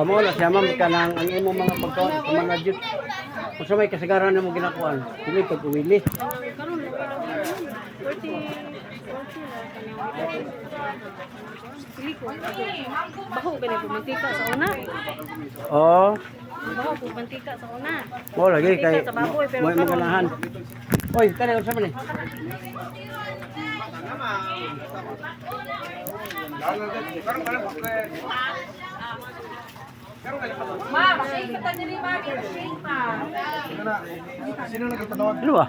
Mo na siya ma'am kanang ang imong mga pagkaon sa mga jud. Kung sa may kasagaran na mo ginakuan, dili pag uwili. Baho gani po mantika sa una. Oh, Baho po mantika sa una. mo lagi kay Mantika sa baboy, pero mo karon- maganahan. Oy, kani unsa man ni? Ano ba?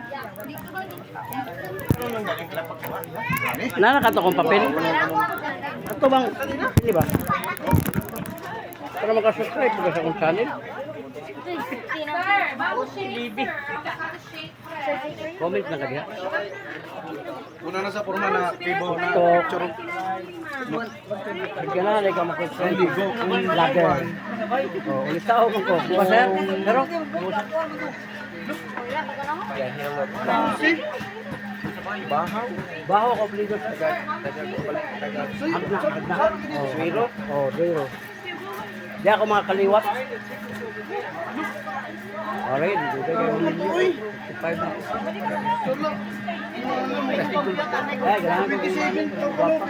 Nana ka to kong papel? Ito bang, hindi ba? Para makasubscribe ka sa akong channel. Comment na ka diha. Una na sa forma na kibo na Ito. churro. Ganun ka makasubscribe. Vlogger. Oh, ulit tao ko. Diba sir? Pero, Bahaw. baho ko plido. Zero? Oh, zero. Di ako mga kaliwat. Alright, dito kayo. 55 na. Ay, grabe ko yung guwapa.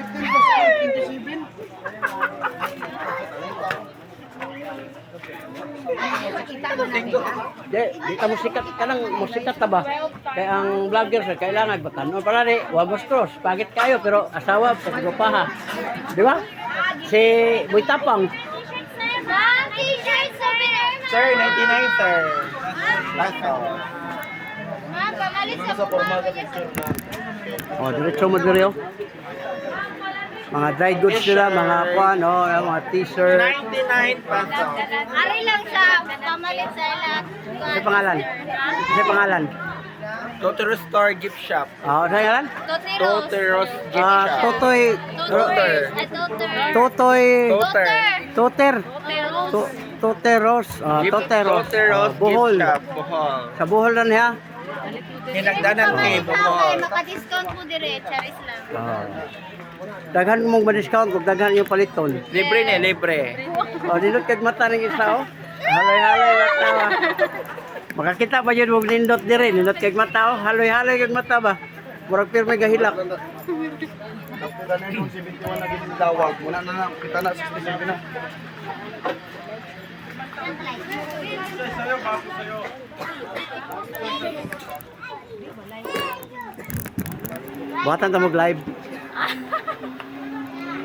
Di ka musikat ka lang, musikat ta ba? Kaya ang vlogger sir, kailangan batanon para rin, wag mostros, pagit kayo, pero asawa, sa grupa ha. Di ba? Si Boy Tapang, T-shirt Sir, 99 sir. Last pamalit Una sa forma sa picture na. oh, diretso mo dire oh. Mga dry goods nila, mga kuan, oh, mga t-shirt. 99 pesos. Ari lang sa pamalit sa lahat. Sa pangalan? Sa pangalan? Totoro Store Gift Shop. Ah, sa pangalan? Toteros Gift Ah, Shop. Totoy, Toter. Totoy, Toter. Toter, Toteros, Toteros, Toteros Bohol. Gift Shop. Bohol. Sa Bohol na niya. Hinagdanan kay Okay, Bohol. maka-discount mo dire, charis lang. Daghan mong ma-discount kung daghan yung paliton. Libre na, libre. O, nindot kag mata ng isa, oh. Haloy-haloy mata ba? Makakita ba yun mong nindot dire? Nindot kag mata, oh. Haloy-haloy kag mata ba? Murag pirmay gahilak. Nakita na yung 71 na ginitawag. Muna na, kita na 67 na. Buhatan ta mag live.